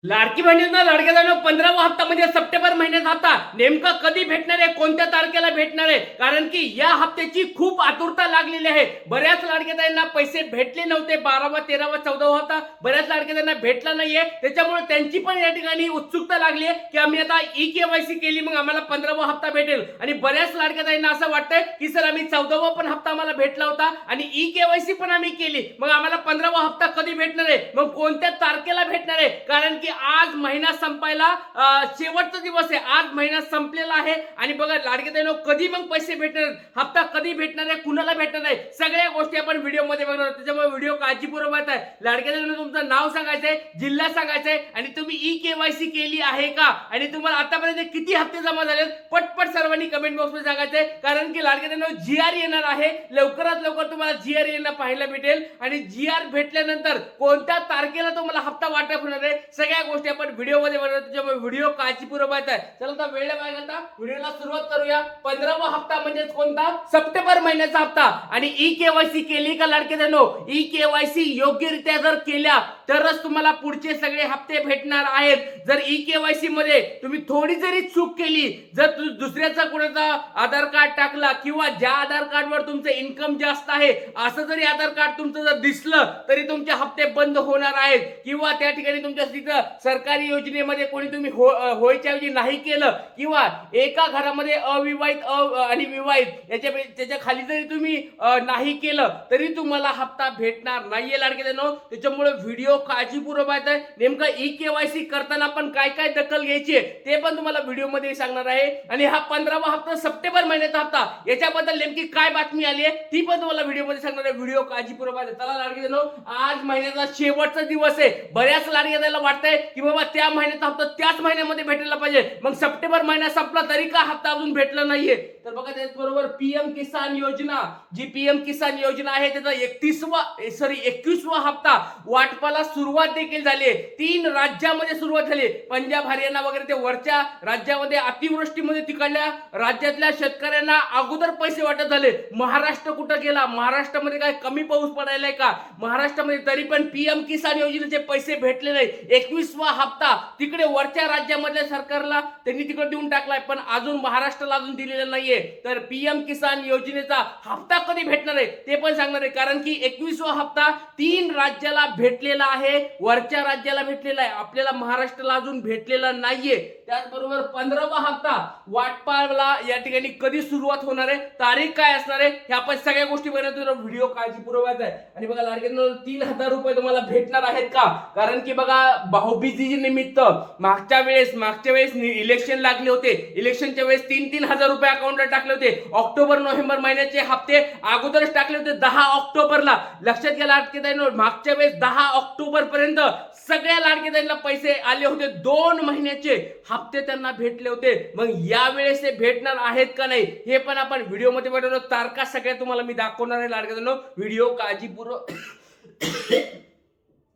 लाडकी बहिणींना लाडक्या बहिणींना 15वा हप्ता म्हणजे सप्टेंबर महिन्याचा हप्ता नेमका कधी भेटणार आहे, कोणत्या तारखेला भेटणार आहे? कारण की या हप्त्याची खूप आतुरता लागलेली आहे. बऱ्याच लाडक्या बहिणींना पैसे भेटले नव्हते. 12वा 13वा 14वा हप्ता बऱ्याच लाडक्या बहिणींना भेटला नाहीये. त्याच्यामुळे त्यांची पण या ठिकाणी उत्सुकता लागली आहे की आम्ही आता ई-केवायसी केली मग आम्हाला 15वा हप्ता भेटेल. आणि बऱ्याच लाडक्या बहिणींना असं वाटतंय की सर आम्ही 14वा पण हप्ता आम्हाला भेटला होता आणि ई-केवायसी पण आम्ही केली, मग आम्हाला 15वा हप्ता कधी भेटणार आहे, मग कोणत्या तारखेला भेटणार आहे? कारण की आज महिना संपायला शेवटचा दिवस आहे. आज महिना संपलेला आहे आणि बघा लाडक्या बहिणींनो कधी मग पैसे भेटणार, हप्ता कधी भेटणार आहे, कुणाला भेटणार आहे, सगळ्या गोष्टी आपण व्हिडिओ मध्ये बघणार आहोत. त्याच्यामुळे व्हिडिओ काळजीपूर्वक बघताय. लाडक्या बहिणींनो तुमचं नाव सांगायचंय, जिल्हा सांगायचंय आणि तुम्ही ई-केवायसी केली आहे का आणि तुम्हाला आतापर्यंत किती हप्ते जमा झाले पटपट सर्वांनी कमेंट बॉक्स मध्ये सांगायचंय. कारण की लाडक्या बहिणींनो जीआर येणार आहे, लवकरात लवकर तुम्हाला जीआर येणं पाहायला भेटेल आणि जीआर भेटल्यानंतर कोणत्या तारखेला तुम्हाला हप्ता वाटप होणार आहे सगळ्या गोष्टी आपण व्हिडिओ मध्ये बनवतो. त्याच्यामुळे व्हिडिओ काळजीपूर्वक बघताय. चला आता वेळ नाही घालता व्हिडिओला सुरुवात करूया. 15वा हप्ता म्हणजे कोणता? सप्टेंबर महिन्याचा हप्ता. आणि ई-केवायसी केली का लाडके बहिणींनो? ई-केवायसी योग्यरित्या जर केल्या तरच तुम्हाला पुढचे सगळे हप्ते भेटणार आहेत. जर ई-केवायसी मध्ये तुम्ही थोडी जरी चूक केली, जर दुसऱ्याचा कोणाचा आधार कार्ड टाकला किंवा ज्या आधार कार्डवर तुमचं इन्कम जास्त आहे असं जरी आधार कार्ड तुमचं जर दिसलं तरी तुमचे हप्ते बंद होणार आहेत. किंवा त्या ठिकाणी तुमच्या तिथं सरकारी योजनेमध्ये कोणी तुम्ही होयच्या ऐवजी नाही केलं किंवा एका घरामध्ये अविवाहित आणि विवाहित त्याच्या खाली जरी तुम्ही नाही केलं तरी तुम्हाला हप्ता भेटणार नाहीये लाडके बहिणींनो. त्याच्यामुळे व्हिडिओ काळजीपूर्वक पाहताय. नेमका ई-केवायसी करताना आपण काय काय दखल घ्यायची ते पण तुम्हाला व्हिडिओ मध्ये सांगणार आहे. आणि हा 15वा हप्ता सप्टेंबर महिन्याचा हप्ता याच्याबद्दल नेमकी काय बातमी आली आहे ती पण तुम्हाला व्हिडिओ मध्ये सांगणार आहे. व्हिडिओ काळजीपूर्वक पाहताय. चला लाडके बहिणींनो आज महिन्याचा शेवटचा दिवस आहे. बऱ्याच लाडक्या बहिणींना वाटतंय की बाबा त्या महिन्याचा हप्ता त्याच महिन्यामध्ये भेटायला पाहिजे, मग सप्टेंबर महिना संपला तरी का हप्ता अजून भेटला नाहीये. तर बघा त्याचबरोबर पीएम किसान योजना, जी पीएम किसान योजना आहे त्याचा 21वा हप्ता वाटपाला सुरुवात देखील झाली आहे. 3 राज्यामध्ये सुरुवात झाली. पंजाब, हरियाणा वगैरे ते वरच्या राज्यामध्ये अतिवृष्टीमध्ये तिकडल्या राज्यातल्या शेतकऱ्यांना अगोदर पैसे वाटत झाले. महाराष्ट्र कुठं गेला? महाराष्ट्रामध्ये काय कमी पाऊस पडायलाय का महाराष्ट्रामध्ये? तरी पण पीएम किसान योजनेचे पैसे भेटले नाही. 21वा हप्ता तिकडे वरच्या राज्यामधल्या सरकारला त्यांनी तिकडे देऊन टाकलाय पण अजून महाराष्ट्राला अजून दिलेला नाहीये. तर पीएम किसान योजनेचा हप्ता कधी भेटणार आहे ते पण सांगणार आहे. कारण की 21वा हप्ता 3 राज्याला भेटलेला आहे, वरच्या राज्याला भेटलेला आहे, आपल्याला महाराष्ट्राला अजून भेटलेला नाहीये. त्याचबरोबर 15वा हप्ता वाटपाला या ठिकाणी कधी सुरुवात होणार आहे, तारीख काय असणार आहे, हे आपण सगळ्या गोष्टी बनवतो. व्हिडिओ काळजीपूर्वक आहे. आणि बघा लाडक्यांनो 3000 रुपये तुम्हाला भेटणार आहेत का? कारण की बघा भाऊबीजी निमित्त मागच्या वेळेस इलेक्शन लागले होते. इलेक्शनच्या वेळेस 3,000 रुपये अकाउंटला टाकले होते. ऑक्टोबर नोव्हेंबर महिन्याचे हप्ते अगोदरच टाकले होते 10 ऑक्टोबरला. लक्षात घ्या लाडके बहिणींनो मागच्या वेळेस 10 ऑक्टोबर पर्यंत सगळ्या लाडके बहिणींना पैसे आले होते. 2 महिन्याचे हप्ते त्यांना भेटले होते. मग या वेळेस ते भेटणार आहेत का नाही हे पण आपण व्हिडिओ मध्ये बनवतो. तारखा सगळ्या तुम्हाला मी दाखवणार आहे लाडके बहिणींनो. व्हिडिओ काळजीपूर्वक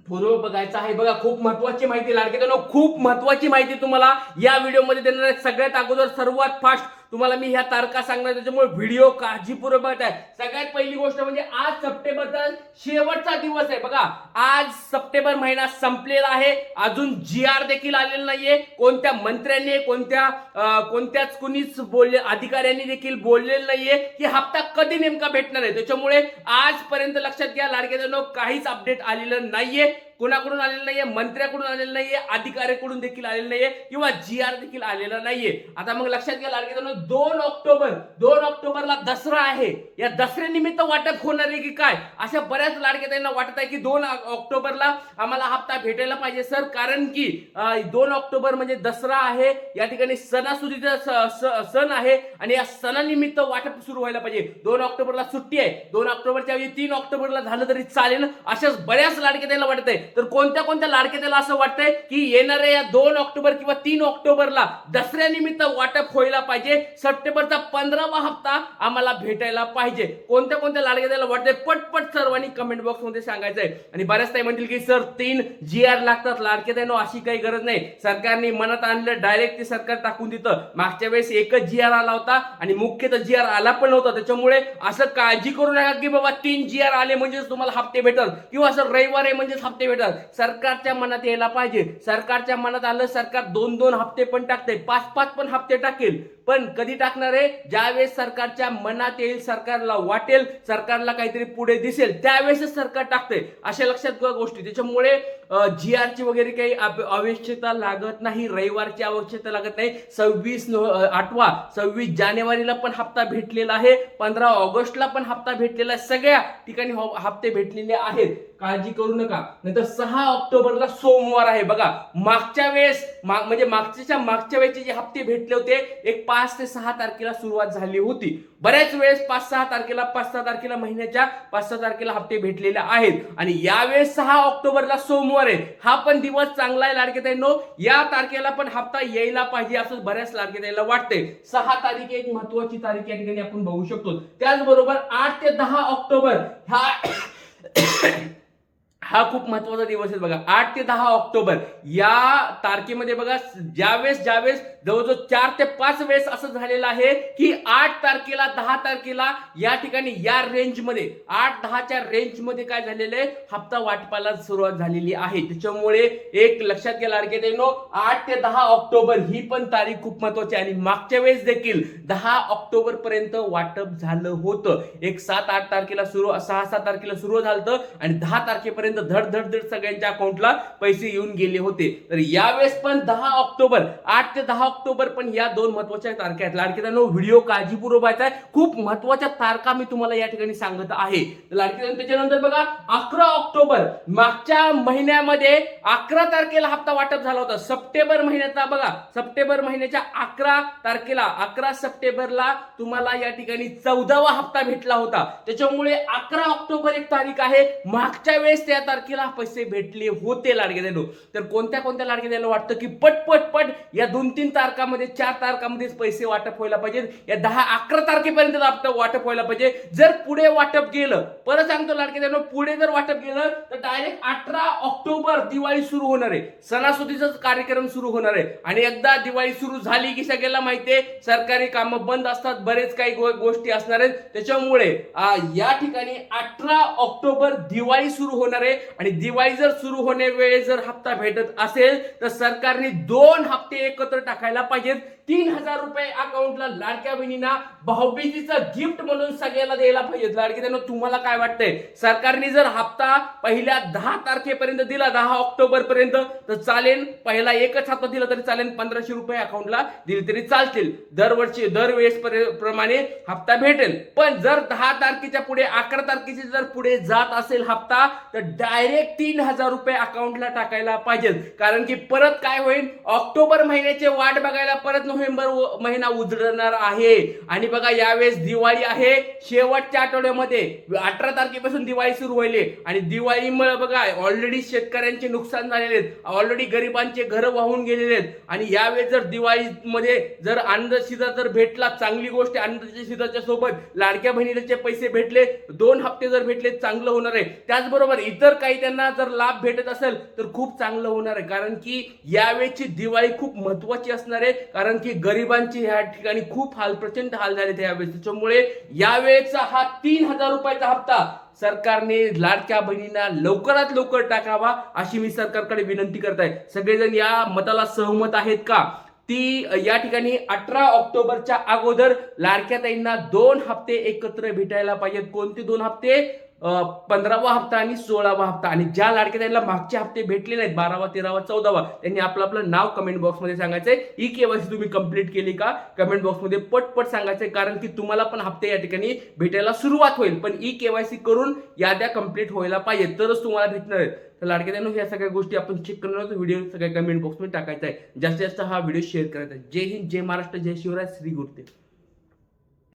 पूर्व बघायचा आहे. बघा खूप महत्वाची माहिती लाडके बहिणींनो, खूप महत्वाची माहिती तुम्हाला या व्हिडिओ मध्ये देणार आहे. सगळ्यात अगोदर सर्वात फास्ट तुम्हाला मी ह्या तारखा सांगणार, त्याच्यामुळे व्हिडिओ काळजीपूर्वक बघताय. सगळ्यात पहिली गोष्ट म्हणजे आज सप्टेंबरचा शेवटचा दिवस आहे. बघा आज सप्टेंबर महिना संपलेला आहे, अजून जीआर देखील आलेला नाहीये. कोणत्या मंत्र्यांनी कोणत्याच कुणीच अधिकाऱ्यांनी देखील बोललेलं नाहीये की हप्ता कधी नेमका भेटणार आहे. त्याच्यामुळे आजपर्यंत लक्षात घ्या लाडके बहिणींनो काहीच अपडेट आलेलं नाहीये. कोणाकडून आलेलं नाहीये, मंत्र्याकडून आलेलं नाहीये, अधिकाऱ्याकडून देखील आलेलं नाहीये किंवा जीआर देखील आलेला नाहीये. आता मग लक्षात घ्या लाडके बहिणींनो 2 ऑक्टोबरला दसरा आहे. या दसऱ्यानिमित्त वाटप होणार आहे की काय अशा बऱ्याच लाडके बहिणींना वाटत आहे की 2 ऑक्टोबरला आम्हाला हप्ता भेटायला पाहिजे सर. कारण की 2 ऑक्टोबर म्हणजे दसरा आहे, या ठिकाणी सणासुदीचा सण आहे आणि या सणानिमित्त वाटप सुरू व्हायला पाहिजे. 2 ऑक्टोबरला सुट्टी आहे, 2 ऑक्टोबरच्या ऐवजी 3 ऑक्टोबरला झालं तरी चालेल अशाच बऱ्याच लाडके बहिणींना वाटत आहे. तर कोणत्या लाडके त्याला असं वाटतंय की येणाऱ्या या 2 ऑक्टोबर किंवा 3 ऑक्टोबरला दसऱ्यानिमित्त वाटप व्हायला पाहिजे, सप्टेंबरचा 15वा हप्ता आम्हाला भेटायला पाहिजे. कोणत्या लाडके त्याला वाटतंय पटपट सर्वांनी कमेंट बॉक्स मध्ये सांगायचंय. आणि बऱ्याच ताई म्हणतील की सर 3 जीआर लागतात. लाडके बहिणींनो अशी काही गरज नाही. सरकारने मनात आणलं डायरेक्ट ते सरकार टाकून देतं. मागच्या वेळेस एकच जीआर आला होता आणि मुख्यतः जीआर आला पण नव्हता. त्याच्यामुळे असं काळजी करू नका की बाबा 3 जीआर आले म्हणजेच तुम्हाला हप्ते भेटल किंवा असं रविवार आहे म्हणजेच हप्ते भेटतात. सरकारच्या मनात यायला पाहिजे. सरकारच्या मनात आलं, सरकार 2-2 हप्ते पण टाकते, 5-5 पण हप्ते टाकेल. पण कधी टाकणार आहे? ज्यावेळेस सरकारच्या मनात येईल, सरकारला वाटेल, सरकारला काहीतरी पुढे दिसेल, त्यावेळेस सरकार टाकते. अशा लक्षात घ्या गोष्टी. त्याच्यामुळे GR ची वगैरे काही आवश्यकता लागत नाही, रविवारची आवश्यकता लागत नाही. 26 जानेवारीला पण हप्ता भेटलेला आहे, 15 ऑगस्टला पण हप्ता भेटलेला आहे, सगळ्या ठिकाणी हप्ते भेटलेले आहेत. काळजी करू नका. नंतर 6 ऑक्टोबरला सोमवार आहे. बघा, मागच्या वेळेस म्हणजे मागच्या वेळेचे जे हप्ते भेटले होते, एक 5 ते 6 तारखेला सुरुवात झाली होती. बऱ्याच वेळेस 5-6 तारखेला महिन्याच्या 5-6 तारखेला हप्ते भेटलेले आहेत. आणि यावेळेस 6 ऑक्टोबरला सोमवार आहे. हा पण दिवस चांगला आहे लाडकेताईंनो. या तारखेला पण हप्ता यायला पाहिजे असं बऱ्याच लाडकेताईला वाटते. 6 तारीख एक महत्वाची तारीख या ठिकाणी आपण बघू शकतो. त्याचबरोबर 8 ते 10 ऑक्टोबर हा खूप महत्वाचा दिवस आहे. बघा, 8 ते 10 ऑक्टोबर या तारखेमध्ये बघा, ज्यावेळेस जवळजवळ 4 ते 5 वेळेस असं झालेलं आहे की 8 तारखेला 10 तारखेला या ठिकाणी या रेंजमध्ये 8-10च्या रेंजमध्ये काय झालेलं आहे, हप्ता वाटपाला सुरुवात झालेली आहे. त्याच्यामुळे एक लक्षात घ्या लाडकेताईंनो, 8 ते 10 ऑक्टोबर ही पण तारीख खूप महत्वाची आहे. आणि मागच्या वेळेस देखील 10 ऑक्टोबर पर्यंत वाटप झालं होतं. एक 7-8 तारखेला 6-7 तारखेला सुरू झालं आणि 10 तारखेपर्यंत धड सगळ्यांच्या अकाउंटला पैसे येऊन गेले होते. तर यावेळेस पण 10 ऑक्टोबर 8 ते 10 ऑक्टोबर पण या 2 महत्वाच्या तारखा आहेत. लाडकेतांनो, व्हिडिओ काळजीपूर्वक पाहायचा आहे. खूप महत्वाच्या तारखा मी तुम्हाला या ठिकाणी सांगत आहे. लाडकेतांनो, त्याच्यानंतर बघा 11 ऑक्टोबर मागच्या महिन्यामध्ये 11 तारखेला हप्ता वाटप झाला होता. सप्टेंबर महिन्याचा बघा, सप्टेंबर महिन्याच्या 11 तारखेला 11 सप्टेंबरला तुम्हाला या ठिकाणी 14वा हप्ता भेटला होता. त्याच्यामुळे 11 ऑक्टोबर एक तारीख आहे. मागच्या वेळेस त्या तारखेला पैसे भेटले होते लाडकेताईंनो. तर कोणत्या लाडकेताईंना वाटतं की पट या 2-3 तारखामध्ये 4 तारखांमध्येच पैसे वाटप व्हायला पाहिजे, या 10-11 तारखेपर्यंत वाटप व्हायला पाहिजे. जर पुढे वाटप गेलं, परत सांगतो लाडकेताईंनो, पुढे जर वाटप गेलं तर डायरेक्ट 18 ऑक्टोबर दिवाळी सुरू होणार आहे, सणासुदीचा कार्यक्रम सुरू होणार आहे. आणि एकदा दिवाळी सुरू झाली की सगळ्याला माहितीये सरकारी कामं बंद असतात, बरेच काही गोष्टी असणार आहेत. त्याच्यामुळे या ठिकाणी 18 ऑक्टोबर दिवाळी सुरू होणार आहे. आणि दिवाळी जर सुरू होणे वेळेस जर हप्ता भेटत असेल तर सरकारने 2 हप्ते एकत्र टाकायला पाहिजेत. 3,000 रुपये अकाउंटला लाडक्या बहिणींना भाऊबीजीचं गिफ्ट म्हणून सगळ्याला द्यायला पाहिजे. लाडकेतांनो, तुम्हाला काय वाटतंय? सरकारने जर हप्ता पहिल्या 10 तारखेपर्यंत दिला, 10 ऑक्टोबर पर्यंत, तर चालेल. पहिला एकच हप्ता दिला तरी चालेल, 1,500 रुपये अकाउंटला दिले तरी चालतील. दरवेळेस प्रमाणे हप्ता भेटेल. पण जर 10 तारखेच्या पुढे 11 तारखेचे जर पुढे जात असेल हप्ता, तर डायरेक्ट 3,000 रुपये अकाउंटला टाकायला पाहिजेत. कारण की परत काय होईल, ऑक्टोबर महिन्याचे वाट बघायला परत नोव्हेंबर महिना उजळणार आहे. आणि बघा, यावेळेस दिवाळी आहे, शेवटच्या आठवड्यामध्ये 18 तारखेपासून दिवाळी सुरू होईल. आणि दिवाळीमुळे बघा ऑलरेडी शेतकऱ्यांचे नुकसान झालेले आहेत, ऑलरेडी गरिबांचे घर वाहून गेलेले आहेत. आणि यावेळेस जर दिवाळीमध्ये जर अन्नदाता जर भेटला, चांगली गोष्ट. अन्नदात्याच्या सोबत लाडक्या बहिणीचे पैसे भेटले, 2 हप्ते जर भेटले, चांगलं होणार आहे. त्याचबरोबर इतर काही त्यांना जर लाभ भेटत असेल तर खूप चांगलं होणार आहे. कारण की यावेळेची दिवाळी खूप महत्वाची असणार आहे. कारण की गरिबांचे या ठिकाणी खूप प्रचंड हाल झाले त्यावेळेस. त्याच्यामुळे यावेळेचा हा 3,000 रुपयाचा हप्ता सरकारने लाडक्या बहिणींना लवकरात लवकर टाकावा अशी मी सरकारकडे विनंती करत आहे. सगळेजण या मताला सहमत आहेत का? ती या ठिकाणी 18 ऑक्टोबरच्या अगोदर लाडक्या ताईंना 2 हप्ते एकत्र भेटायला पाहिजेत. कोणते 2 हप्ते? 15वा हप्ता आणि 16वा हप्ता. आणि ज्या लाडक्या ताईंना मागचे हप्ते भेटले नाहीत, 12वा, 13वा, 14वा, त्यांनी आपलं नाव कमेंट बॉक्समध्ये सांगायचंय. KYC तुम्ही कंप्लीट केली का कमेंट बॉक्समध्ये पटपट सांगायचंय. कारण की तुम्हाला पण हप्ते या ठिकाणी भेटायला सुरुवात होईल. पण KYC करून याद्या कंप्लीट व्हायला पाहिजे, तरच तुम्हाला भेटणार आहेत. तर लाडक्या ताईंनो, ह्या सगळ्या गोष्टी आपण चेक करणार, व्हिडिओ सगळ्या कमेंट बॉक्समध्ये टाकायचा आहे. जास्तीत जास्त हा व्हिडिओ शेअर करायचा आहे. जय हिंद, जय महाराष्ट्र, जय शिवराय, श्री गुरुदेव.